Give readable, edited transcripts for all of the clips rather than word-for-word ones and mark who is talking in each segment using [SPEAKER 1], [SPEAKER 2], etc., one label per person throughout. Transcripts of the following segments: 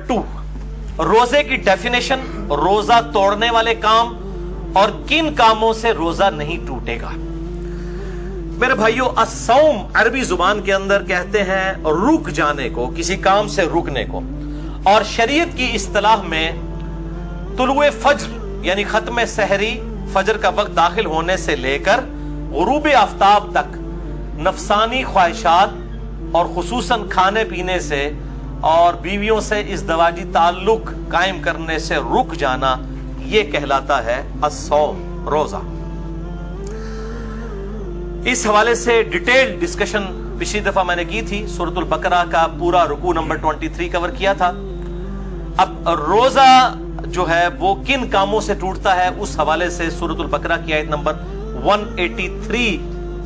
[SPEAKER 1] 2, روزے کی ڈیفینیشن، روزہ توڑنے والے کام اور کن کاموں سے روزہ نہیں ٹوٹے گا۔ میرے بھائیو، الصوم عربی زبان کے اندر کہتے ہیں رک جانے کو، کسی کام سے رکنے کو، اور شریعت کی اصطلاح میں طلوع فجر یعنی ختم سحری، فجر کا وقت داخل ہونے سے لے کر غروب آفتاب تک نفسانی خواہشات اور خصوصاً کھانے پینے سے اور بیویوں سے ازدواجی تعلق قائم کرنے سے رک جانا، یہ کہلاتا ہے الصوم، روزہ۔ اس حوالے سے ڈیٹیل ڈسکشن پچھلی دفعہ میں نے کی تھی، سورۃ البقرہ کا پورا رکوع نمبر 23 کور کیا تھا۔ اب روزہ جو ہے وہ کن کاموں سے ٹوٹتا ہے، اس حوالے سے سورۃ البقرہ کی آیت نمبر 183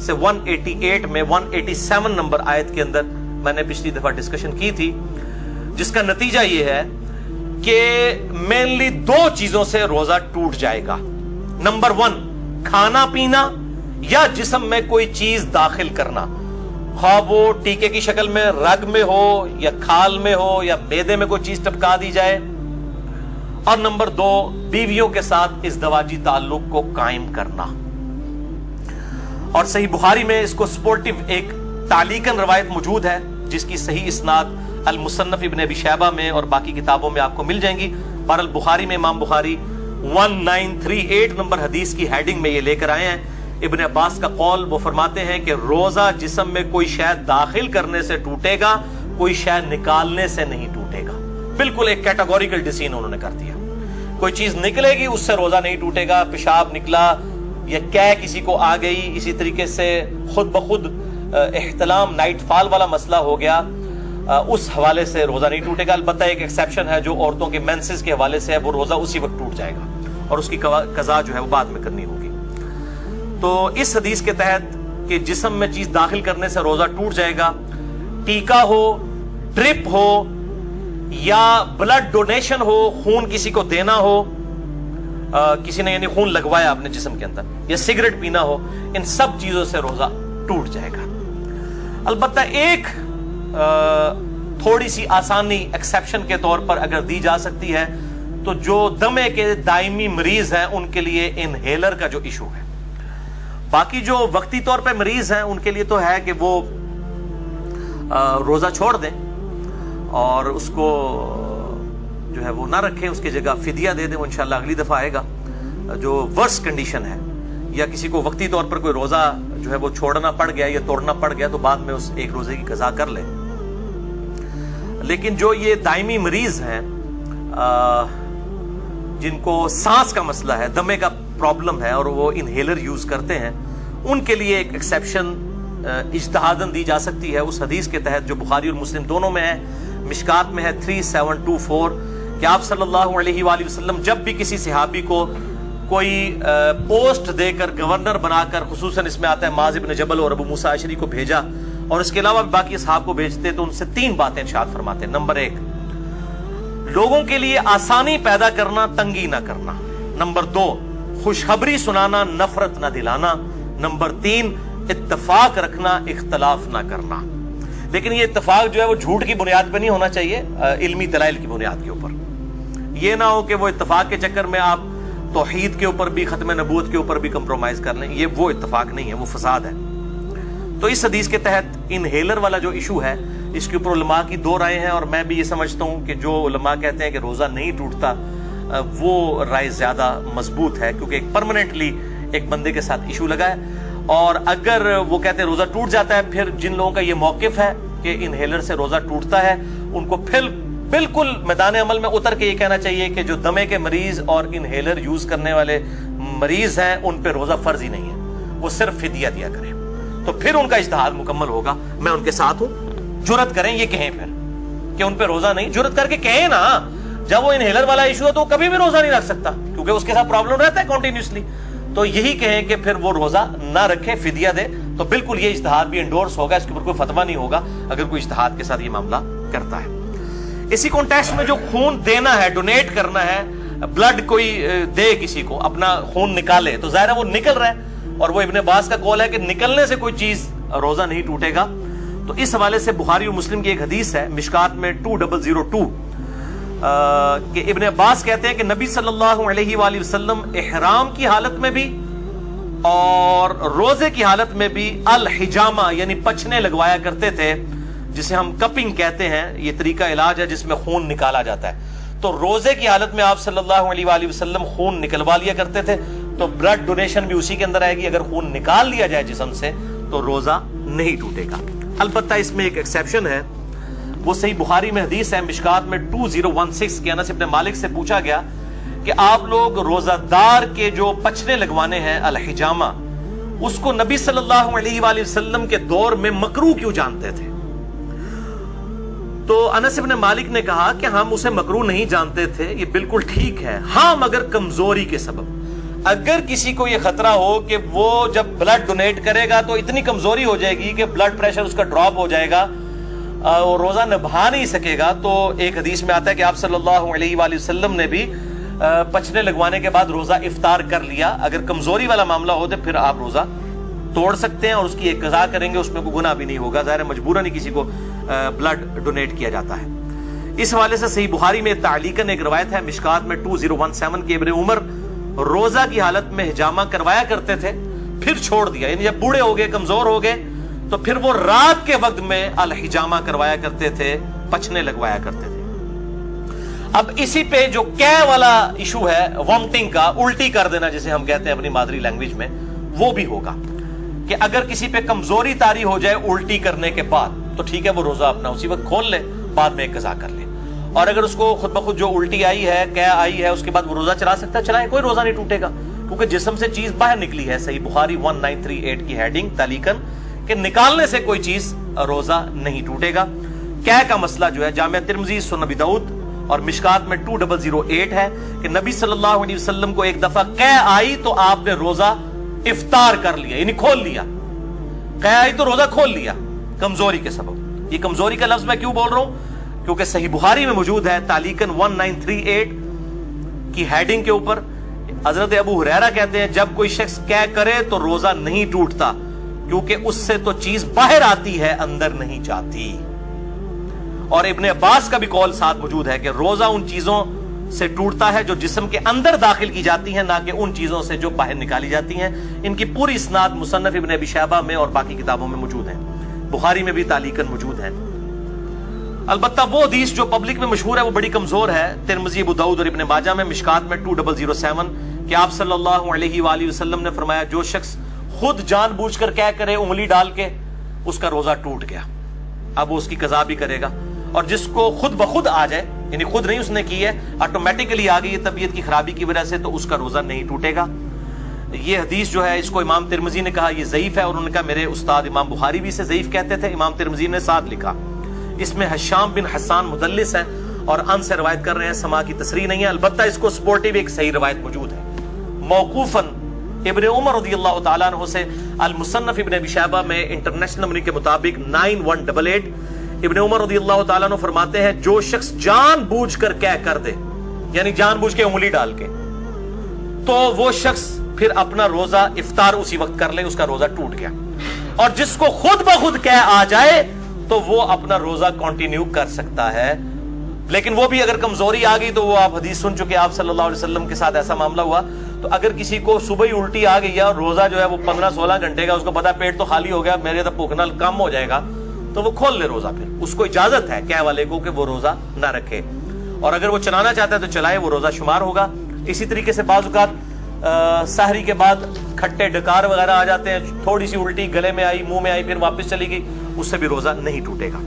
[SPEAKER 1] سے 188 میں 187 نمبر آیت کے اندر میں نے پچھلی دفعہ ڈسکشن کی تھی، جس کا نتیجہ یہ ہے کہ مینلی 2 چیزوں سے روزہ ٹوٹ جائے گا۔ نمبر 1، کھانا پینا یا جسم میں کوئی چیز داخل کرنا، خواہ وہ ٹیکے کی شکل میں رگ میں ہو یا کھال میں ہو یا معدے میں کوئی چیز ٹپکا دی جائے۔ اور نمبر 2، بیویوں کے ساتھ ازدواجی تعلق کو قائم کرنا۔ اور صحیح بخاری میں اس کو سپورٹیو ایک تعلیقاً روایت موجود ہے، جس کی صحیح اسناد المصنف ابن ابی شیبہ میں اور باقی کتابوں میں آپ کو مل جائیں گی۔ بہرحال بخاری میں امام بخاری 1938 نمبر حدیث کی ہیڈنگ میں یہ لے کر آئے ہیں۔ ابن عباس کا قول، وہ فرماتے ہیں کہ روزہ جسم میں کوئی شے داخل کرنے سے ٹوٹے گا، کوئی شے نکالنے سے نہیں ٹوٹے گا۔ بالکل ایک کیٹاگوریکل ڈیسیژن انہوں نے کر دیا، کوئی چیز نکلے گی اس سے روزہ نہیں ٹوٹے گا۔ پیشاب نکلا یا کیا کسی کو آ گئی، اسی طریقے سے خود بخود احتلام نائٹ فال والا مسئلہ ہو گیا، اس حوالے سے روزہ نہیں ٹوٹے گا۔ البتہ ایک ایکسیپشن ہے جو عورتوں کے مینسز کے حوالے سے ہے، وہ روزہ اسی وقت ٹوٹ جائے گا اور اس کی قضا جو ہے وہ بعد میں کرنی ہوگی۔ تو اس حدیث کے تحت کہ جسم میں چیز داخل کرنے سے روزہ ٹوٹ جائے گا، ٹیکا ہو، ڈرپ ہو یا بلڈ ڈونیشن ہو، خون کسی کو دینا ہو، کسی نے یعنی خون لگوایا اپنے جسم کے اندر، یا سگریٹ پینا ہو، ان سب چیزوں سے روزہ ٹوٹ جائے گا۔ البتہ ایک تھوڑی سی آسانی ایکسیپشن کے طور پر اگر دی جا سکتی ہے تو جو دمے کے دائمی مریض ہیں ان کے لیے انہیلر کا جو ایشو ہے۔ باقی جو وقتی طور پہ مریض ہیں ان کے لیے تو ہے کہ وہ روزہ چھوڑ دیں اور اس کو جو ہے وہ نہ رکھیں، اس کی جگہ فدیہ دے دیں، وہ انشاءاللہ اگلی دفعہ آئے گا۔ جو ورس کنڈیشن ہے یا کسی کو وقتی طور پر کوئی روزہ جو ہے وہ چھوڑنا پڑ گیا یا توڑنا پڑ گیا تو بعد میں اس ایک روزے کی قضا کر لے۔ لیکن جو یہ دائمی مریض ہیں جن کو سانس کا مسئلہ ہے، دمے کا پرابلم ہے اور وہ انہیلر یوز کرتے ہیں، ان کے لیے ایک ایکسیپشن اجتہاداً دی جا سکتی ہے اس حدیث کے تحت جو بخاری اور مسلم دونوں میں ہے، مشکات میں ہے 3724، کہ آپ صلی اللہ علیہ وآلہ وسلم جب بھی کسی صحابی کو کوئی پوسٹ دے کر گورنر بنا کر، خصوصاً اس میں آتا ہے معاذ بن جبل اور ابو موسیٰ اشعری کو بھیجا، اور اس کے علاوہ بھی باقی اصحاب کو بھیجتے، تو ان سے 3 باتیں ارشاد فرماتے ہیں۔ نمبر 1، لوگوں کے لیے آسانی پیدا کرنا، تنگی نہ کرنا۔ نمبر 2، خوشخبری سنانا، نفرت نہ دلانا۔ نمبر 3، اتفاق رکھنا، اختلاف نہ کرنا۔ لیکن یہ اتفاق جو ہے وہ جھوٹ کی بنیاد پہ نہیں ہونا چاہیے، علمی دلائل کی بنیاد کے اوپر۔ یہ نہ ہو کہ وہ اتفاق کے چکر میں آپ توحید کے اوپر بھی، ختم نبوت کے اوپر بھی کمپرومائز کر لیں، یہ وہ اتفاق نہیں ہے، وہ فساد ہے۔ تو اس حدیث کے تحت انہیلر والا جو ایشو ہے، اس کے اوپر علماء کی 2 رائے ہیں، اور میں بھی یہ سمجھتا ہوں کہ جو علماء کہتے ہیں کہ روزہ نہیں ٹوٹتا، وہ رائے زیادہ مضبوط ہے، کیونکہ ایک پرماننٹلی ایک بندے کے ساتھ ایشو لگا ہے۔ اور اگر وہ کہتے ہیں روزہ ٹوٹ جاتا ہے، پھر جن لوگوں کا یہ موقف ہے کہ انہیلر سے روزہ ٹوٹتا ہے، ان کو پھر بالکل میدان عمل میں اتر کے یہ کہنا چاہیے کہ جو دمے کے مریض اور انہیلر یوز کرنے والے مریض ہیں ان پہ روزہ فرض ہی نہیں ہے، وہ صرف فدیہ دیا کریں، تو پھر ان کا اجتہاد مکمل ہوگا۔ میں ان کے ساتھ ہوں، جرأت کریں یہ کہیں پھر کہ ان پہ روزہ نہیں، جرأت کر کے کہیں نا۔ جب وہ انہیلر والا ایشو ہے تو وہ کبھی بھی روزہ نہیں رکھ سکتا، کیونکہ اس کے ساتھ پرابلم رہتا ہے کنٹینیوسلی، تو یہی کہیں کہ پھر وہ روزہ نہ رکھے، فدیہ دے، تو بالکل یہ اجتہاد بھی انڈورس ہوگا، اس کے اوپر کوئی فتویٰ نہیں ہوگا اگر کوئی اجتہاد کے ساتھ یہ معاملہ کرتا ہے۔ اسی کانٹیکسٹ میں جو خون دینا ہے، ڈونیٹ کرنا ہے، بلڈ کوئی دے کسی کو، اپنا خون نکالے، تو ظاہر ہے وہ نکل رہا ہے، اور وہ ابن عباس کا قول ہے کہ نکلنے سے کوئی چیز روزہ نہیں ٹوٹے گا۔ تو اس حوالے سے بخاری اور مسلم کی ایک حدیث ہے، مشکات میں 2002، کہ ابن عباس کہتے ہیں کہ نبی صلی اللہ علیہ وآلہ وسلم احرام کی حالت میں بھی اور روزے کی حالت میں بھی الحجامہ یعنی پچھنے لگوایا کرتے تھے، جسے ہم کپنگ کہتے ہیں. یہ طریقہ علاج ہے جس میں خون نکالا جاتا ہے. تو روزے کی حالت میں آپ صلی اللہ علیہ وآلہ وسلم خون نکلوا لیا کرتے تھے. تو بلڈ ڈونیشن بھی اسی کے اندر آئے گی. اگر خون نکال لیا جائے جسم سے تو روزہ نہیں ٹوٹے گا. البتہ اس میں ایک ایکسیپشن ہے، وہ صحیح بخاری میں حدیث ہے، مشکات میں 2016 کے انس ابن مالک سے پوچھا گیا کہ آپ لوگ روزہ دار کے جو پچھنے لگوانے ہیں الحجامہ، اس کو نبی صلی اللہ علیہ وآلہ وسلم کے دور میں مکروہ کیوں جانتے تھے؟ تو انس ابن مالک نے کہا کہ ہم اسے مکروہ نہیں جانتے تھے، یہ بالکل ٹھیک ہے، ہاں مگر کمزوری کے سبب. اگر کسی کو یہ خطرہ ہو کہ وہ جب بلڈ ڈونیٹ کرے گا تو اتنی کمزوری ہو جائے گی کہ بلڈ پریشر اس کا ڈراپ ہو جائے گا اور روزہ نبھا نہیں سکے گا، تو ایک حدیث میں آتا ہے کہ آپ صلی اللہ علیہ وآلہ وسلم نے بھی پچھنے لگوانے کے بعد روزہ افطار کر لیا. اگر کمزوری والا معاملہ ہو تو پھر آپ روزہ توڑ سکتے ہیں اور اس کی ایک قضا کریں گے، اس میں کوئی گناہ بھی نہیں ہوگا. ظاہر مجبوراً ہی کسی کو بلڈ ڈونیٹ کیا جاتا ہے. اس حوالے سے صحیح بخاری میں تعلیقاً ایک روایت ہے، مشکات میں 2017 کے ابن عمر روزہ کی حالت میں حجامہ کروایا کرتے تھے، پھر چھوڑ دیا. یعنی جب بوڑھے ہو گئے، کمزور ہو گئے، تو پھر وہ رات کے وقت میں الحجامہ کروایا کرتے تھے، پچھنے لگوایا کرتے تھے. اب اسی پہ جو کہہ والا ایشو ہے، وامٹنگ کا، الٹی کر دینا جسے ہم کہتے ہیں اپنی مادری لینگویج میں، وہ بھی ہوگا کہ اگر کسی پہ کمزوری طاری ہو جائے الٹی کرنے کے بعد تو ٹھیک ہے، وہ روزہ اپنا اسی وقت کھول لے، بعد میں ایک قضا کر لے. اور اگر اس کو خود بخود جو الٹی آئی ہے، کہہ آئی ہے، اس کے بعد وہ روزہ چلا سکتا ہے، چلائے، کوئی روزہ نہیں ٹوٹے گا، کیونکہ جسم سے چیز باہر نکلی ہے. صحیح بخاری 1938 کی ہیڈنگ تعلیقاً کہ نکالنے سے کوئی چیز روزہ نہیں ٹوٹے گا. کہہ کا مسئلہ جو ہے جامع ترمذی، سنن ابی داؤد اور مشکات میں 2008 ہے کہ نبی صلی اللہ علیہ وسلم کو ایک دفعہ کہہ آئی تو آپ نے روزہ افطار کر لیا، یعنی کھول لیا. کہہ آئی تو روزہ کھول لیا کمزوری کے سبب. یہ کمزوری کا لفظ میں کیوں بول رہا ہوں؟ کیونکہ صحیح بخاری میں موجود ہے تعلیقاً 1938 کی ہیڈنگ کے اوپر. حضرت ابو ہریرہ کہتے ہیں جب کوئی شخص کہہ کرے تو روزہ نہیں ٹوٹتا، کیونکہ اس سے تو چیز باہر آتی ہے، اندر نہیں جاتی. اور ابن عباس کا بھی قول ساتھ موجود ہے کہ روزہ ان چیزوں سے ٹوٹتا ہے جو جسم کے اندر داخل کی جاتی ہیں، نہ کہ ان چیزوں سے جو باہر نکالی جاتی ہیں. ان کی پوری اسناد مصنف ابن ابی شیبہ میں اور باقی کتابوں میں موجود ہیں، بخاری میں بھی تعلیقاً موجود ہیں. البتہ وہ حدیث جو پبلک میں مشہور ہے وہ بڑی کمزور ہے. ترمذی، ابو داؤد اور ابن ماجہ میں مشکات میں 2007 کہ آپ صلی اللہ علیہ وآلہ وسلم نے فرمایا جو شخص خود جان بوجھ کر کیا کرے انگلی ڈال کے، اس کا روزہ ٹوٹ گیا، اب وہ اس کی قضا بھی کرے گا. اور جس کو خود بخود آ جائے، یعنی خود نہیں اس نے کی ہے، آٹومیٹکلی آ گئی طبیعت کی خرابی کی وجہ سے، تو اس کا روزہ نہیں ٹوٹے گا. یہ حدیث جو ہے اس کو امام ترمذی نے کہا یہ ضعیف ہے، اور انہوں نے کہا میرے استاد امام بخاری بھی اسے ضعیف کہتے تھے. امام ترمذی نے ساتھ لکھا اس میں حشام بن حسان مدلس ہے اور ان سے روایت کر رہے ہیں، سما کی تصریح نہیں ہے. البتہ اس کو سپورٹیو ایک صحیح روایت موجود ہے موقوفاً ابن عمر رضی اللہ تعالیٰ عنہ سے. المصنف ابن ابی شیبہ میں انٹرنیشنل نمبر کے مطابق 9188 ابن عمر رضی اللہ تعالیٰ عنہ فرماتے ہیں جو شخص جان بوجھ کر کہہ کر دے، یعنی جان بوجھ کے انگلی ڈال کے، تو وہ شخص پھر اپنا روزہ افطار اسی وقت کر لے، اس کا روزہ ٹوٹ گیا. اور جس کو خود بخود کہہ آ جائے تو وہ اپنا روزہ کنٹینیو کر سکتا ہے. لیکن وہ بھی اگر کمزوری آ گئی تو وہ آپ حدیث سن چکے، آپ صلی اللہ علیہ وسلم کے ساتھ ایسا معاملہ ہوا. تو اگر کسی کو صبح ہی الٹی آ گئی ہے، روزہ جو ہے وہ 15-16 گھنٹے کا، اس کو پتا پیٹ تو خالی ہو گیا، میرے تو بھوکنا کم ہو جائے گا، تو وہ کھول لے روزہ. پھر اس کو اجازت ہے کہہ والے کو کہ وہ روزہ نہ رکھے، اور اگر وہ چلانا چاہتا ہے تو چلائے، وہ روزہ شمار ہوگا. اسی طریقے سے بعض اوقات سحری کے بعد کھٹے ڈکار وغیرہ آ جاتے ہیں، تھوڑی سی الٹی گلے میں آئی، منہ میں آئی، پھر واپس چلی گئی، اس سے بھی روزہ نہیں ٹوٹے گا.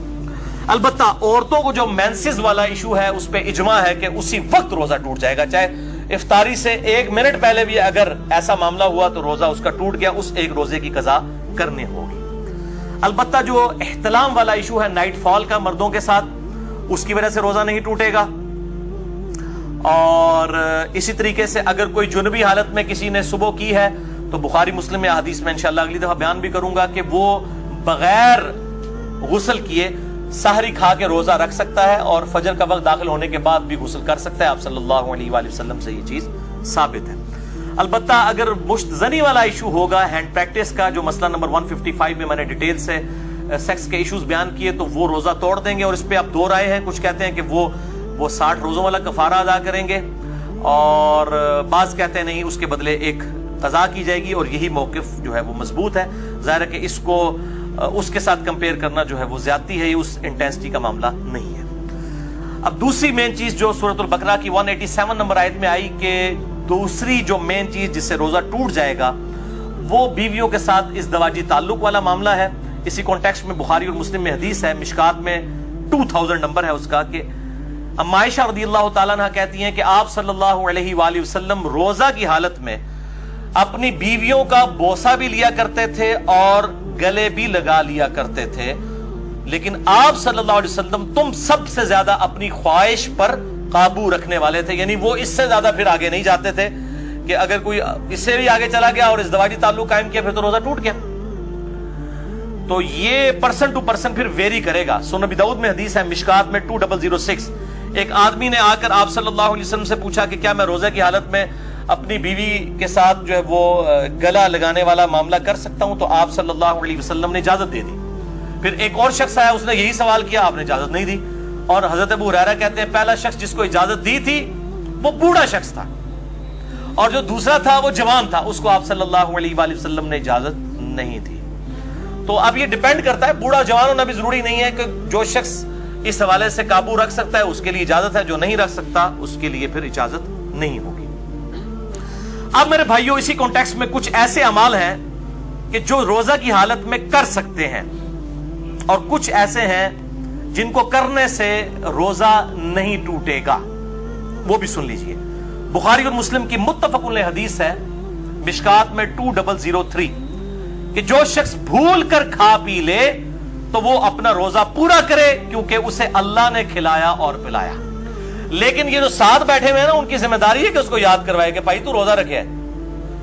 [SPEAKER 1] البتہ عورتوں کو جو مینسز والا ایشو ہے اس پہ اجماع ہے کہ اسی وقت روزہ ٹوٹ جائے گا، چاہے افطاری سے 1 منٹ پہلے بھی اگر ایسا معاملہ ہوا تو روزہ اس کا ٹوٹ گیا، اس ایک روزے کی قضا کرنی ہوگی. البتہ جو احتلام والا ایشو ہے نائٹ فال کا مردوں کے ساتھ، اس کی وجہ سے روزہ نہیں ٹوٹے گا. اور اسی طریقے سے اگر کوئی جنبی حالت میں کسی نے صبح کی ہے تو بخاری مسلم میں حدیث میں انشاءاللہ اگلی دفعہ بیان بھی کروں گا کہ وہ بغیر غسل کیے سحری کھا کے روزہ رکھ سکتا ہے اور فجر کا وقت داخل ہونے کے بعد بھی غسل کر سکتا ہے. آپ صلی اللہ علیہ وآلہ وسلم سے یہ چیز ثابت ہے. البتہ اگر مشت زنی والا ایشو ہوگا، ہینڈ پریکٹس کا، جو مسئلہ نمبر 155 میں میں نے ڈیٹیل سے سیکس کے ایشوز بیان کیے، تو وہ روزہ توڑ دیں گے. اور اس پہ اب 2 رائے ہیں. کچھ کہتے ہیں کہ وہ وہ 60 روزوں والا کفارہ ادا کریں گے، اور بعض کہتے ہیں نہیں، اس کے بدلے ایک قضا کی جائے گی، اور یہی موقف جو ہے وہ مضبوط ہے۔ ظاہر ہے کہ اس کو اس کے ساتھ کمپیئر کرنا جو ہے وہ زیادتی ہے، یہ اس انٹینسٹی کا معاملہ نہیں ہے۔ اب دوسری مین چیز جو سورۃ البقرہ کی 187 نمبر آیت میں آئی کہ دوسری جو مین چیز جس سے روزہ ٹوٹ جائے گا وہ بیویوں کے ساتھ ازدواجی تعلق والا معاملہ ہے۔ اسی کانٹیکسٹ میں بخاری اور مسلم میں حدیث ہے، مشکات میں 2000 نمبر ہے اس کا، کہ اما عائشہ رضی اللہ تعالیٰ عنہ کہتی ہیں کہ آپ صلی اللہ علیہ وآلہ وسلم روزہ کی حالت میں اپنی بیویوں کا بوسہ بھی لیا کرتے تھے اور گلے بھی لگا لیا کرتے تھے، لیکن آپ صلی اللہ علیہ وسلم تم سب سے زیادہ اپنی خواہش پر قابو رکھنے والے تھے، یعنی وہ اس سے زیادہ پھر آگے نہیں جاتے تھے کہ اگر کوئی اس سے بھی آگے چلا گیا اور ازدواجی تعلق قائم کیا پھر تو روزہ ٹوٹ گیا۔ تو یہ پرسن ٹو پرسن پھر ویری کرے گا۔ سنن ابی داؤد میں حدیث ہے، مشکات میں 2006، ایک آدمی نے آ کر آپ صلی اللہ علیہ وسلم سے پوچھا کہ کیا میں روزہ کی حالت میں اپنی بیوی کے ساتھ جو ہے وہ گلا لگانے والا معاملہ کر سکتا ہوں؟ تو آپ صلی اللہ علیہ وسلم نے اجازت دے دی۔ پھر ایک اور شخص آیا، اس نے یہی سوال کیا، آپ نے اجازت نہیں دی، اور حضرت ابو ہریرہ کہتے ہیں پہلا شخص جس کو اجازت دی تھی وہ بوڑھا شخص تھا، اور جو دوسرا تھا وہ جوان تھا، اس کو آپ صلی اللہ علیہ وآلہ وسلم نے اجازت نہیں دی۔ تو اب یہ ڈیپینڈ کرتا ہے، بوڑھا جوان ہونا بھی ضروری نہیں ہے، کہ جو شخص اس حوالے سے قابو رکھ سکتا ہے اس کے لیے اجازت ہے، جو نہیں رکھ سکتا اس کے لیے پھر اجازت نہیں ہوگی۔ اب میرے بھائیوں، اسی کانٹیکسٹ میں کچھ ایسے اعمال ہیں کہ جو روزہ کی حالت میں کر سکتے ہیں، اور کچھ ایسے ہیں جن کو کرنے سے روزہ نہیں ٹوٹے گا، وہ بھی سن لیجئے۔ بخاری اور مسلم کی متفق علیہ حدیث ہے، مشکات میں 2003، کہ جو شخص بھول کر کھا پی لے تو وہ اپنا روزہ پورا کرے، کیونکہ اسے اللہ نے کھلایا اور پلایا۔ لیکن یہ جو ساتھ بیٹھے ہوئے ہیں نا، ان کی ذمہ داری ہے کہ اس کو یاد کروائے کہ بھائی تو روزہ رکھے ہے۔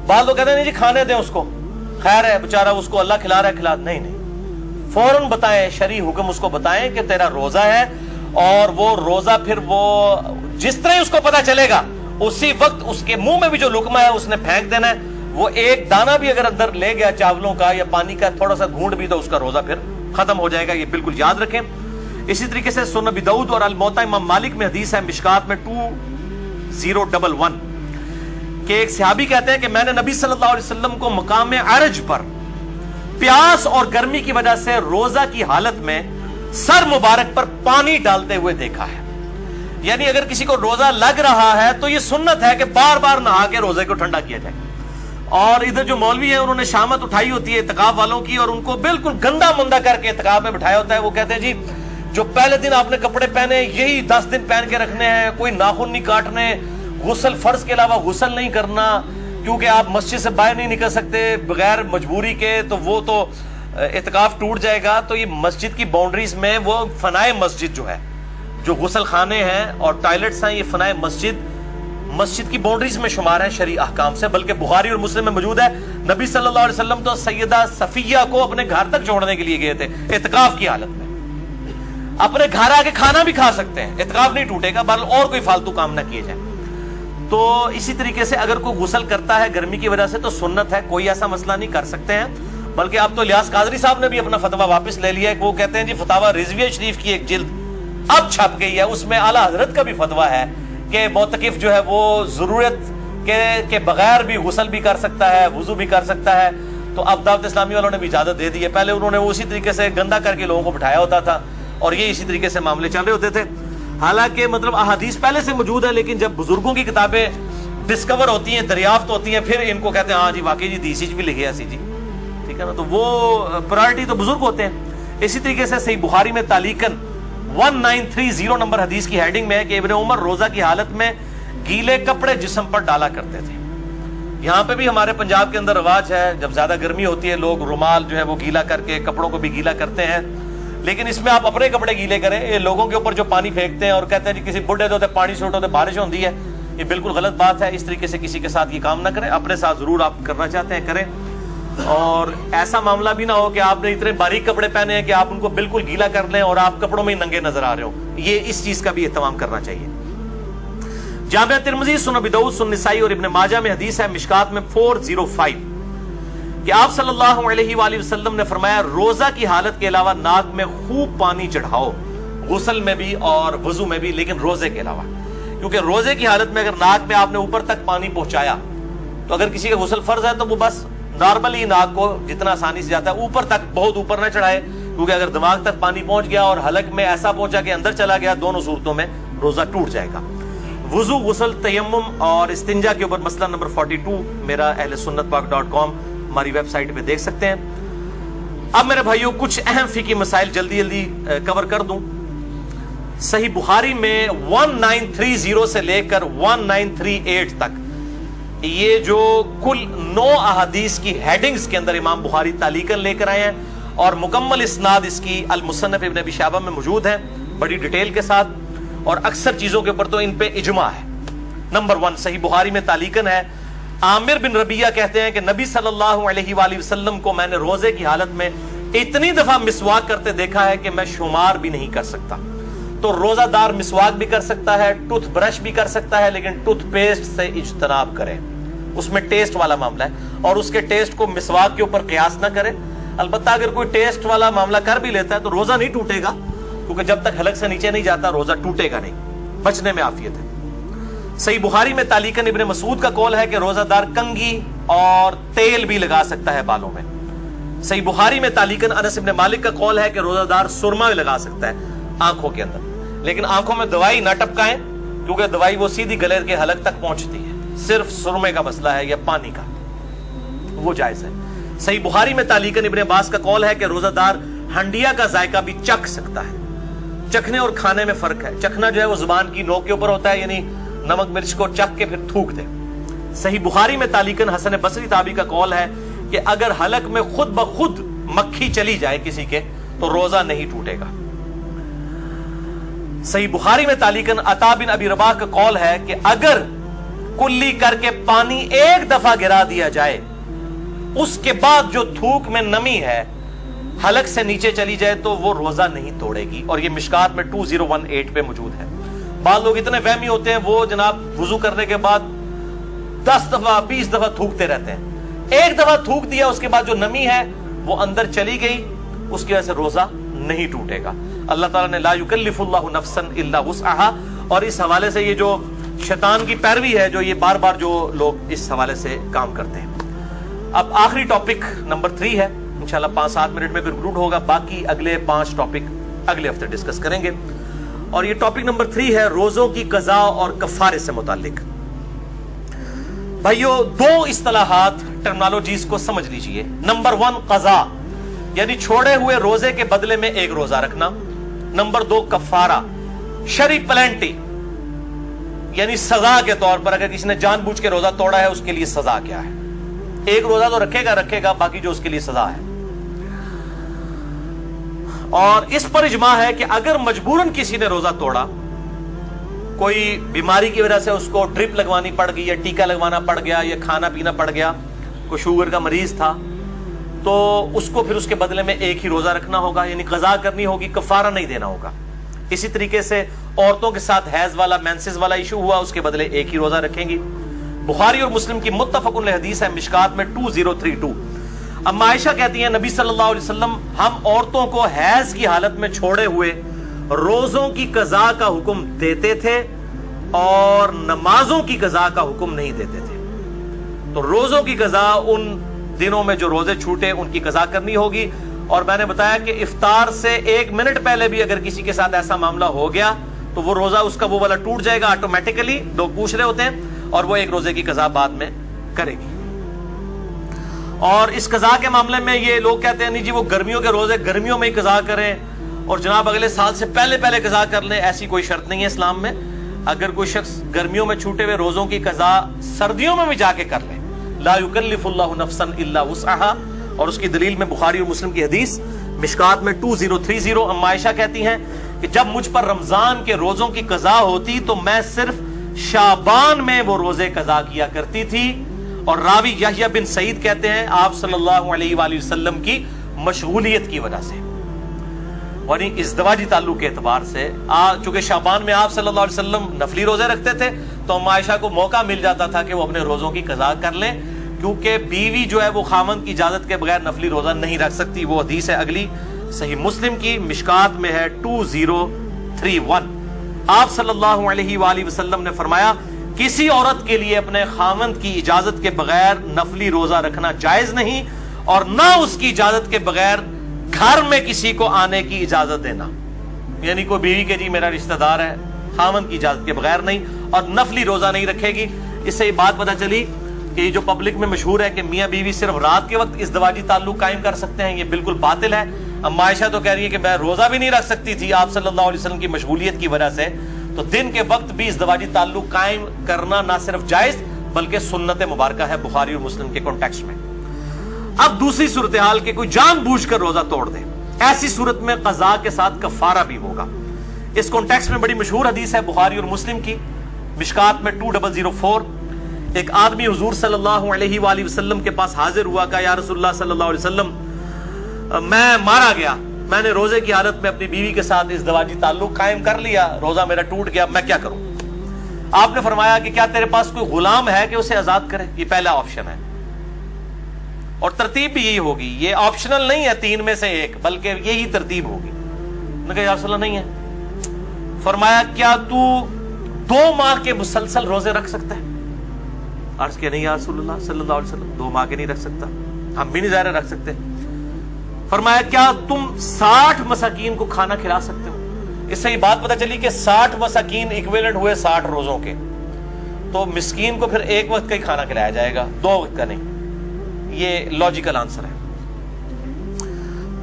[SPEAKER 1] بعض لوگ کہتے ہیں نہیں جی کھانے دیں اس کو، خیر ہے بیچارہ، اس کو اللہ کھلا رہا ہے، کھلا نہیں، فوراً بتائیں، شرعی حکم اس کو بتائیں کہ تیرا روزہ ہے، اور وہ روزہ پھر وہ جس طرح اس کو پتا چلے گا اسی وقت اس کے منہ میں بھی جو لقمہ ہے اس نے پھینک دینا ہے۔ وہ ایک دانہ بھی اگر اندر لے گیا چاولوں کا یا پانی کا تھوڑا سا گھونٹ بھی، تو اس کا روزہ پھر ختم ہو جائے گا، یہ بالکل یاد رکھیں۔ اسی طریقے سے سنن ابی داؤد اور الموطا امام مالک میں حدیث ہے، مشکات میں 2011، کہ ایک صحابی کہتے ہیں کہ میں نے نبی صلی اللہ علیہ وسلم کو مقام عرج پر پیاس اور گرمی کی وجہ سے روزہ کی حالت میں سر مبارک پر پانی ڈالتے ہوئے دیکھا ہے۔ یعنی اگر کسی کو روزہ لگ رہا ہے تو یہ سنت ہے کہ بار بار نہا کے روزے کو ٹھنڈا کیا جائے۔ اور ادھر جو مولوی ہیں انہوں نے شامت اٹھائی ہوتی ہے اعتکاف والوں کی، اور ان کو بالکل گندا مندہ کر کے اعتکاف میں بٹھایا ہوتا ہے۔ وہ کہتے ہیں جی جو پہلے دن آپ نے کپڑے پہنے یہی 10 دن پہن کے رکھنے ہیں، کوئی ناخن نہیں کاٹنے، غسل فرض کے علاوہ غسل نہیں کرنا، کیونکہ آپ مسجد سے باہر نہیں نکل سکتے بغیر مجبوری کے، تو وہ تو اعتکاف ٹوٹ جائے گا۔ تو یہ مسجد کی باؤنڈریز میں وہ فنائے مسجد جو ہے، جو غسل خانے ہیں اور ٹوائلٹس ہیں، یہ فنائے مسجد کی باؤنڈریز میں شمار ہیں شرعی احکام سے۔ بلکہ بخاری اور مسلم میں موجود ہے، نبی صلی اللہ علیہ وسلم تو سیدہ صفیہ کو اپنے گھر تک چھوڑنے کے لیے گئے تھے اعتکاف کی حالت میں۔ اپنے گھر آ کے کھانا بھی کھا سکتے ہیں، اعتکاف نہیں ٹوٹے گا، بلکہ اور کوئی فالتو کام نہ کیے جائیں۔ تو اسی طریقے سے اگر کوئی غسل کرتا ہے گرمی کی وجہ سے تو سنت ہے، کوئی ایسا مسئلہ نہیں، کر سکتے ہیں۔ بلکہ اب تو الیاس قادری صاحب نے بھی اپنا فتویٰ واپس لے لیا ہے، کہ وہ کہتے ہیں جی فتاویٰ رضویہ شریف کی ایک جلد اب چھپ گئی ہے، اس میں اعلیٰ حضرت کا بھی فتویٰ ہے کہ معتکف جو ہے وہ ضرورت کے بغیر بھی غسل بھی کر سکتا ہے، وضو بھی کر سکتا ہے۔ تو اب دعوت اسلامی والوں نے بھی اجازت دے دی ہے۔ پہلے انہوں نے اسی طریقے سے گندا کر کے لوگوں کو بٹھایا ہوتا تھا، اور یہ اسی طریقے سے معاملے چل رہے ہوتے تھے۔ حالانکہ مطلب احادیث پہلے سے موجود ہے، لیکن جب بزرگوں کی کتابیں ڈسکور ہوتی ہیں، دریافت ہوتی ہیں، پھر ان کو کہتے ہیں ہاں جی واقعی جی دیسی بھی لکھے ایسی جی، ٹھیک ہے نا، تو وہ پرائرٹی تو بزرگ ہوتے ہیں۔ اسی طریقے سے صحیح بخاری میں تعلیقاً 1930 نمبر حدیث کی ہیڈنگ میں ہے کہ ابن عمر روزہ کی حالت میں گیلے کپڑے جسم پر ڈالا کرتے تھے۔ یہاں پہ بھی ہمارے پنجاب کے اندر رواج ہے، جب زیادہ گرمی ہوتی ہے لوگ رومال جو ہے وہ گیلا کر کے کپڑوں کو بھی گیلا کرتے ہیں، لیکن اس میں آپ اپنے کپڑے گیلے کریں۔ یہ لوگوں کے اوپر جو پانی پھینکتے ہیں اور کہتے ہیں جی کسی بڈھے تو پانی سے اٹھو تو بارش ہوتی ہے، یہ بالکل غلط بات ہے۔ اس طریقے سے کسی کے ساتھ یہ کام نہ کریں، اپنے ساتھ ضرور آپ کرنا چاہتے ہیں کریں، اور ایسا معاملہ بھی نہ ہو کہ آپ نے اتنے باریک کپڑے پہنے ہیں کہ آپ ان کو بالکل گیلا کر لیں اور آپ کپڑوں میں ہی ننگے نظر آ رہے ہو۔ یہ اس چیز کا بھی اہتمام کرنا چاہیے۔ جامعہ ترمذی، سنن ابی داؤد، سنن نسائی اور ابن ماجہ میں حدیث ہے، مشکات میں 405، کہ آپ صلی اللہ علیہ وآلہ وسلم نے فرمایا روزہ کی حالت کے علاوہ ناک میں خوب پانی چڑھاؤ، غسل میں بھی اور وضو میں بھی، لیکن روزے کے علاوہ، کیونکہ روزے کی حالت میں اگر ناک میں آپ نے اوپر تک پانی پہنچایا تو اگر کسی کا غسل فرض ہے تو وہ بس نارملی ناک کو جتنا آسانی سے جاتا ہے اوپر تک، بہت اوپر نہ چڑھائے، کیونکہ اگر دماغ تک پانی پہنچ گیا اور حلق میں ایسا پہنچا کہ اندر چلا گیا، دونوں صورتوں میں روزہ ٹوٹ جائے گا۔ وضو، غسل، تیمم اور استنجا کے اوپر مسئلہ نمبر 42 میرا اہل سنت پاک.com ہماری ویب سائٹ پہ دیکھ سکتے ہیں۔ اب میرے بھائیوں کچھ اہم فقہی مسائل جلدی کور کر دوں۔ صحیح بخاری میں 1930 سے لے کر 1938 تک یہ جو کل 9 احادیث کی ہیڈنگز کے اندر امام بخاری تعلیقاً لے کر آئے ہیں، اور مکمل اسناد اس کی المصنف ابن ابی شیبہ میں موجود ہے بڑی ڈیٹیل کے ساتھ، اور اکثر چیزوں کے اوپر تو ان پہ اجماع ہے۔ نمبر 1 صحیح بخاری میں تعلیقاً ہے، عامر بن ربیعہ کہتے ہیں کہ نبی صلی اللہ علیہ وآلہ وسلم کو میں نے روزے کی حالت میں اتنی دفعہ مسواک کرتے دیکھا ہے کہ میں شمار بھی نہیں کر سکتا۔ تو روزہ دار مسواک بھی کر سکتا ہے، ٹوتھ برش بھی کر سکتا ہے، لیکن ٹوتھ پیسٹ سے اجتناب کرے، اس میں ٹیسٹ والا معاملہ ہے، اور اس کے ٹیسٹ کو مسواک کے اوپر قیاس نہ کرے۔ البتہ اگر کوئی ٹیسٹ والا معاملہ کر بھی لیتا ہے تو روزہ نہیں ٹوٹے گا، کیونکہ جب تک حلق سے نیچے نہیں جاتا روزہ ٹوٹے گا نہیں، بچنے میں عافیت ہے۔ صحیح بخاری میں تعلیقاً ابن مسعود کا قول ہے کہ روزہ دار کنگھی اور تیل بھی لگا سکتا ہے بالوں میں۔ صحیح بخاری میں تعلیقاً انس بن مالک کا قول ہے کہ روزہ دار سرما بھی لگا سکتا ہے آنکھوں کے اندر، لیکن آنکھوں میں دوائی نہ ٹپکائیں، کیونکہ دوائی وہ سیدھی گلے کے حلق تک پہنچتی ہے، صرف سرمے کا مسئلہ ہے یا پانی کا، وہ جائز ہے۔ صحیح بخاری میں تعلیقاً ابن عباس کا قول ہے کہ روزہ دار ہنڈیا کا ذائقہ بھی چکھ سکتا ہے۔ چکھنے اور کھانے میں فرق ہے، چکھنا جو ہے وہ زبان کی نوک کے اوپر ہوتا ہے، یعنی نمک مرچ کو چکھ کے پھر تھوک دے۔ صحیح بخاری میں تعلیقاً حسن بصری تابعی کا قول ہے کہ اگر حلق میں خود بخود مکھی چلی جائے کسی کے تو روزہ نہیں ٹوٹے گا۔ صحیح بخاری میں تعلیقاً عطا بن ابی رباح کا قول ہے کہ اگر کلی کر کے پانی ایک دفعہ گرا دیا جائے، اس کے بعد جو تھوک میں نمی ہے حلق سے نیچے چلی جائے تو وہ روزہ نہیں توڑے گی، اور یہ مشکات میں 2018 پہ موجود ہے۔ بعض لوگ اتنے وہمی ہوتے ہیں، وہ جناب وضو کرنے کے بعد 10 دفعہ 20 دفعہ تھوکتے رہتے ہیں۔ ایک دفعہ تھوک دیا، اس کے بعد جو نمی ہے وہ اندر چلی گئی، اس کی وجہ سے روزہ نہیں ٹوٹے گا۔ اللہ تعالیٰ نے لا یکلف اللہ نفسا الا وسعها، اور اس حوالے سے یہ جو شیطان کی پیروی ہے جو یہ بار بار جو لوگ اس حوالے سے کام کرتے ہیں۔ اب آخری ٹاپک نمبر 3 ہے، انشاءاللہ 5-7 منٹ میں کنکلوڈ ہوگا، باقی اگلے 5 ٹاپک اگلے ہفتے ڈسکس کریں گے، اور یہ ٹاپک نمبر 3 ہے روزوں کی قضا اور کفارے سے متعلق۔ بھائیو 2 اصطلاحات ٹرمنالوجیز کو سمجھ لیجئے۔ نمبر 1 قضا، یعنی چھوڑے ہوئے روزے کے بدلے میں ایک روزہ رکھنا۔ نمبر 2 کفارہ، شرعی پلینٹی، یعنی سزا کے طور پر اگر کسی نے جان بوجھ کے روزہ توڑا ہے اس کے لیے سزا کیا ہے۔ ایک روزہ تو رکھے گا، باقی جو اس کے لیے سزا ہے۔ اور اس پر اجماع ہے کہ اگر مجبوراً کسی نے روزہ توڑا، کوئی بیماری کی وجہ سے اس کو ڈرپ لگوانی پڑ گئی یا ٹیکا لگوانا پڑ گیا یا کھانا پینا پڑ گیا، کوئی شوگر کا مریض تھا، تو اس کو پھر اس کے بدلے میں ایک ہی روزہ رکھنا ہوگا، یعنی قضا کرنی ہوگی، کفارہ نہیں دینا ہوگا۔ اسی طریقے سے عورتوں کے ساتھ حیض والا مینسز والا ایشو ہوا، اس کے بدلے ایک ہی روزہ رکھیں گی۔ بخاری اور مسلم کی متفق علیہ حدیث ہے مشکات میں 2032۔ اما عائشہ کہتی ہیں نبی صلی اللہ علیہ وسلم ہم عورتوں کو حیض کی حالت میں چھوڑے ہوئے روزوں کی قضا کا حکم دیتے تھے اور نمازوں کی قضا کا حکم نہیں دیتے تھے۔ تو روزوں کی قضا ان دنوں میں جو روزے چھوٹے ان کی قضا کرنی ہوگی، اور میں نے بتایا کہ افطار سے 1 منٹ پہلے بھی اگر کسی کے ساتھ ایسا معاملہ ہو گیا تو وہ روزہ اس کا وہ والا ٹوٹ جائے گا آٹومیٹیکلی۔ لوگ پوچھ رہے ہوتے ہیں، اور وہ ایک روزے کی قضا بعد میں کرے گی۔ اور اس قضا کے معاملے میں یہ لوگ کہتے ہیں نہیں جی وہ گرمیوں کے روزے گرمیوں میں ہی قضا کریں اور جناب اگلے سال سے پہلے قضا کر لیں، ایسی کوئی شرط نہیں ہے اسلام میں۔ اگر کوئی شخص گرمیوں میں چھوٹے ہوئے روزوں کی قضا سردیوں میں بھی جا کے کر لے، لا یکلف اللہ نفسا الا وسعها، اور اس کی دلیل میں بخاری اور مسلم کی حدیث مشکات میں 2030۔ اما عائشہ کہتی ہیں کہ جب مجھ پر رمضان کے روزوں کی قضا ہوتی تو میں صرف شعبان میں وہ روزے قضا کیا کرتی تھی۔ اور راوی یحییٰ بن سعید کہتے ہیں آپ صلی اللہ علیہ وآلہ وسلم کی مشغولیت کی وجہ سے، یعنی ازدواجی تعلق کے اعتبار سے، چونکہ شعبان میں آپ صلی اللہ علیہ وسلم نفلی روزے رکھتے تھے تو اما عائشہ کو موقع مل جاتا تھا کہ وہ اپنے روزوں کی قضا کر لیں، کیونکہ بیوی جو ہے وہ خاوند کی اجازت کے بغیر نفلی روزہ نہیں رکھ سکتی۔ وہ حدیث ہے اگلی صحیح مسلم کی مشکات میں ہے 20 31 آپ صلی اللہ علیہ وآلہ وسلم نے فرمایا کسی عورت کے لیے اپنے خاوند کی اجازت کے بغیر نفلی روزہ رکھنا جائز نہیں، اور نہ اس کی اجازت کے بغیر گھر میں کسی کو آنے کی اجازت دینا. یعنی کوئی بیوی کے جی میرا رشتہ دار ہے، خاوند کی اجازت کے بغیر نہیں، اور نفلی روزہ نہیں رکھے گی. اس سے یہ بات پتہ چلی کہ یہ جو پبلک میں مشہور ہے کہ میاں بیوی صرف رات کے وقت ازدواجی تعلق قائم کر سکتے ہیں، یہ بالکل باطل ہے. اما عائشہ تو کہہ رہی ہے کہ میں روزہ بھی نہیں رکھ سکتی تھی آپ صلی اللہ علیہ وسلم کی مشغولیت کی وجہ سے، تو دن کے وقت بھی ازدواجی تعلق قائم کرنا نہ صرف جائز بلکہ سنت مبارکہ ہے بخاری اور مسلم کے کانٹیکسٹ میں. اب دوسری صورتحال کہ کوئی جان بوجھ کر روزہ توڑ دے، ایسی صورت میں قضاء کے ساتھ کفارہ بھی ہوگا. اس کانٹیکسٹ میں بڑی مشہور حدیث ہے بخاری اور مسلم کی، مشکات میں 2004. ایک آدمی حضور صلی اللہ علیہ وآلہ وسلم کے پاس حاضر ہوا، کہا یا رسول اللہ صلی اللہ علیہ وسلم میں مارا گیا، میں نے روزے کی حالت میں اپنی بیوی کے ساتھ ازدواجی تعلق قائم کر لیا، روزہ میرا ٹوٹ گیا، میں کیا کروں؟ آپ نے فرمایا کہ کیا تیرے پاس کوئی غلام ہے کہ اسے آزاد کرے؟ یہ پہلا آپشن ہے، اور ترتیب بھی یہی ہوگی، یہ آپشنل نہیں ہے 3 میں سے 1 بلکہ یہی ترتیب ہوگی. میں نے کہا یا رسول اللہ نہیں ہے. فرمایا کیا تو 2 ماہ کے مسلسل روزے رکھ سکتا ہے؟ عرض کیا نہیں یا رسول اللہ صلی اللہ علیہ وسلم 2 ماہ کے نہیں رکھ سکتا. ہم بھی نہیں ظاہر رکھ سکتے. فرمایا کیا تم 60 مساکین کو کھانا کھلا سکتے ہو؟ اس سے یہ بات پتہ چلی کہ 60 مساکین ایکویلنٹ ہوئے 60 روزوں کے، تو مسکین کو پھر ایک وقت کا ہی کھانا کھلایا جائے گا، 2 وقت کا نہیں. یہ لاجیکل آنسر ہے.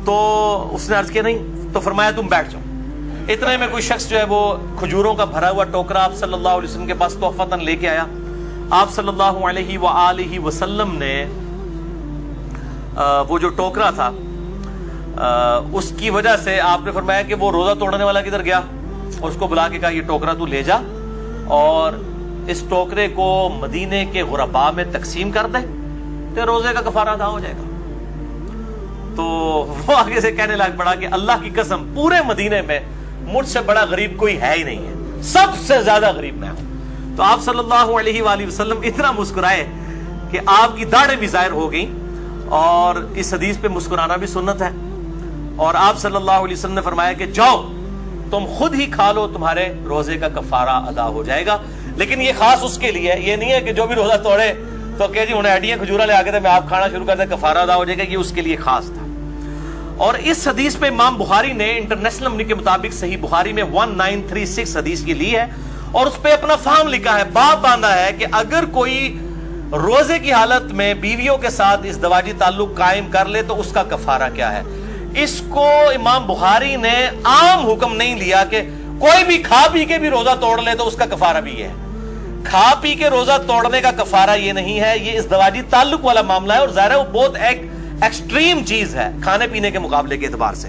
[SPEAKER 1] تو اس نے عرض کیا نہیں، تو فرمایا تم بیٹھ جاؤ. اتنے میں کوئی شخص جو ہے وہ کھجوروں کا بھرا ہوا ٹوکرا آپ صلی اللہ علیہ وسلم کے پاس تحفتاً لے کے آیا. آپ صلی اللہ علیہ وآلہ وسلم نے وہ جو ٹوکرا تھا اس کی وجہ سے آپ نے فرمایا کہ وہ روزہ توڑنے والا کدھر گیا، اور اس کو بلا کے کہا یہ ٹوکرا تو لے جا اور اس ٹوکرے کو مدینے کے غرباء میں تقسیم کر دے، تو روزے کا کفارہ ادا ہو جائے گا. تو وہ آگے سے کہنے لگ پڑا کہ اللہ کی قسم پورے مدینے میں مجھ سے بڑا غریب کوئی ہے ہی نہیں ہے، سب سے زیادہ غریب میں ہوں. تو آپ صلی اللہ علیہ وآلہ وسلم اتنا مسکرائے کہ آپ کی داڑھیں بھی ظاہر ہو گئیں، اور اس حدیث پہ مسکرانا بھی سنت ہے. اور آپ صلی اللہ علیہ وسلم نے فرمایا کہ جاؤ تم خود ہی کھا لو، تمہارے روزے کا کفارہ ادا ہو جائے گا. لیکن یہ خاص اس کے لیے ہے، یہ نہیں ہے کہ جو بھی روزہ توڑے تو کہ جی انہیں ایڈیاں کھجورا لے آگے تھے میں آپ کھانا شروع کر دیں کفارہ ادا ہو جائے گا، یہ اس کے لیے خاص تھا. اور اس حدیث پہ امام بخاری نے انٹرنیشنل نمبر کے مطابق صحیح بخاری میں 1936 حدیث کی لی ہے، اور اس پہ اپنا فہم لکھا ہے، باب باندھا ہے کہ اگر کوئی روزے کی حالت میں بیویوں کے ساتھ ازدواجی تعلق قائم کر لے تو اس کا کفارہ کیا ہے. اس کو امام بخاری نے عام حکم نہیں لیا کہ کوئی بھی کھا پی کے بھی روزہ توڑ لے تو اس کا کفارہ بھی ہے. کھا پی کے روزہ توڑنے کا کفارہ یہ نہیں ہے، یہ ازدواجی تعلق والا معاملہ ہے، اور ظاہر ہے وہ بہت ایک ایکسٹریم چیز ہے کھانے پینے کے مقابلے کے اعتبار سے،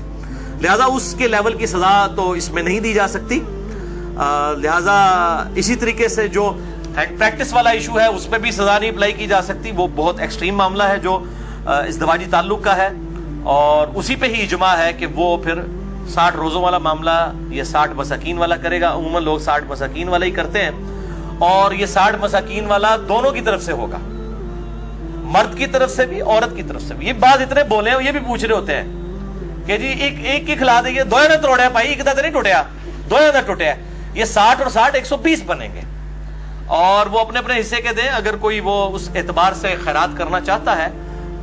[SPEAKER 1] لہذا اس کے لیول کی سزا تو اس میں نہیں دی جا سکتی. لہذا اسی طریقے سے جو پریکٹس والا ایشو ہے اس پہ بھی سزا نہیں اپلائی کی جا سکتی، وہ بہت ایکسٹریم معاملہ ہے جو ازدواجی تعلق کا ہے، اور اسی پہ ہی اجماع ہے کہ وہ پھر 60 روزوں والا معاملہ یہ 60 مساکین والا کرے گا. عموماً لوگ 60 مساکین والا ہی کرتے ہیں، اور یہ 60 مساکین والا دونوں کی طرف سے ہوگا، مرد کی طرف سے بھی عورت کی طرف سے بھی. یہ بات اتنے بولے ہیں یہ بھی پوچھ رہے ہوتے ہیں کہ جی ایک کی کھلا دیں گے، دو نے توڑیا بھائی، ایک تو نہیں ٹوٹیا، دو نے ٹوٹیا. یہ 60 اور 60 120 بنیں گے، اور وہ اپنے اپنے حصے کے دیں. اگر کوئی وہ اس اعتبار سے خیرات کرنا چاہتا ہے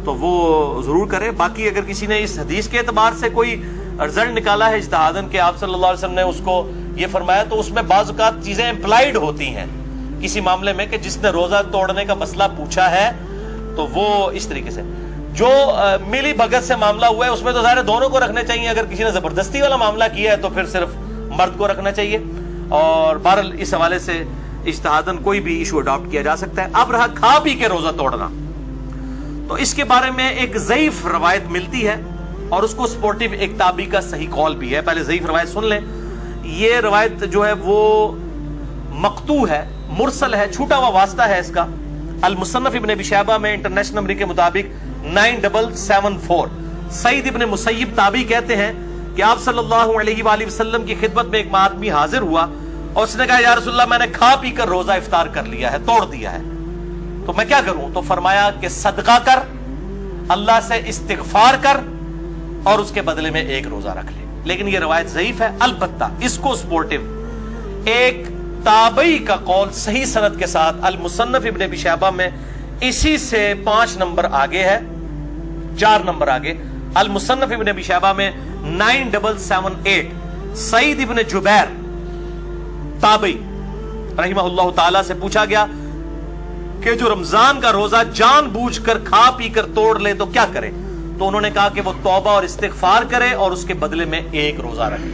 [SPEAKER 1] تو وہ ضرور کرے. باقی اگر کسی نے اس حدیث کے اعتبار سے کوئی رزلٹ نکالا ہے اجتہاداً کہ آپ صلی اللہ علیہ وسلم نے اس کو یہ فرمایا، تو اس میں بعض اوقات چیزیں امپلائڈ ہوتی ہیں کسی معاملے میں کہ جس نے روزہ توڑنے کا مسئلہ پوچھا ہے تو وہ اس طریقے سے. جو ملی بھگت سے معاملہ ہوا ہے اس میں تو ظاہر دونوں کو رکھنے چاہیے، اگر کسی نے زبردستی والا معاملہ کیا ہے تو پھر صرف مرد کو رکھنا چاہیے. اور بہرحال اس حوالے سے اجتہاداً کوئی بھی ایشو اڈاپٹ کیا جا سکتا ہے. اب رہا کھا پی کے روزہ توڑنا، تو اس کے بارے میں ایک ضعیف روایت ملتی ہے، اور اس کو سپورٹیو ایک تابعی کا صحیح قول بھی ہے. پہلے ضعیف روایت سن لیں. یہ روایت جو ہے وہ مقطوع ہے، مرسل ہے، چھوٹا ہوا واسطہ ہے اس کا. المصنف ابن ابی شیبہ میں انٹرنیشنل نمبر کے مطابق 9774 سعید ابن مسیب تابعی کہتے ہیں کہ آپ صلی اللہ علیہ وآلہ وسلم کی خدمت میں ایک آدمی حاضر ہوا، اور اس نے کہا یا رسول اللہ میں نے کھا پی کر روزہ افطار کر لیا ہے، توڑ دیا ہے، تو میں کیا کروں؟ تو فرمایا کہ صدقہ کر، اللہ سے استغفار کر، اور اس کے بدلے میں ایک روزہ رکھ لے. لیکن یہ روایت ضعیف ہے. البتہ اس کو سپورٹو ایک تابعی کا قول صحیح سند کے ساتھ المصنف ابن ابی شیبہ میں اسی سے 5 نمبر آگے ہے, 4 نمبر آگے. المصنف ابن ابی شیبہ میں 9778 سعید ابن جبیر تابعی رحمہ اللہ تعالی سے پوچھا گیا کہ جو رمضان کا روزہ جان بوجھ کر کھا پی کر توڑ لے تو کیا کرے, تو انہوں نے کہا کہ وہ توبہ اور استغفار کرے اور اس کے بدلے میں ایک روزہ رکھے.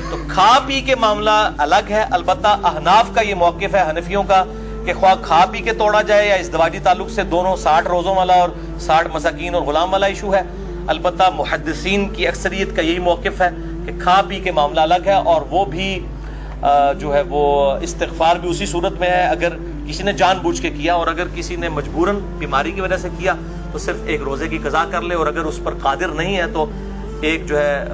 [SPEAKER 1] تو کھا پی کے معاملہ الگ ہے. البتہ احناف کا یہ موقف ہے, حنفیوں کا, کہ خواہ کھا پی کے توڑا جائے یا ازدواجی تعلق سے, دونوں 60 روزوں والا اور 60 مساکین اور غلام والا ایشو ہے. البتہ محدثین کی اکثریت کا یہی موقف ہے کہ کھا پی کے معاملہ الگ ہے, اور وہ بھی جو ہے وہ استغفار بھی اسی صورت میں ہے اگر کسی نے جان بوجھ کے کیا, اور اگر کسی نے مجبوراً بیماری کی وجہ سے کیا تو صرف ایک روزے کی قضا کر لے, اور اگر اس پر قادر نہیں ہے تو ایک جو ہے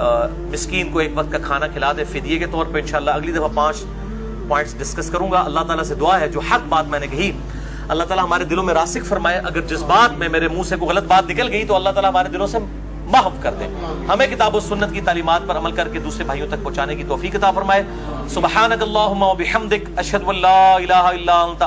[SPEAKER 1] مسکین کو ایک وقت کا کھانا کھلا دے فدیے کے طور پہ. انشاءاللہ اگلی دفعہ 5 پوائنٹس ڈسکس کروں گا. اللہ تعالیٰ سے دعا ہے جو حق بات میں نے کہی اللہ تعالیٰ ہمارے دلوں میں راسخ فرمائے. اگر جس بات میں میرے منہ سے کوئی غلط بات نکل گئی تو اللہ تعالیٰ ہمارے دلوں سے محو کر دے. ہمیں کتاب و سنت کی تعلیمات پر عمل کر کے دوسرے بھائیوں تک پہنچانے کی توفیق عطا فرمائے. سبحانک اللہم و بحمدک اشہد ان لا الہ الا انت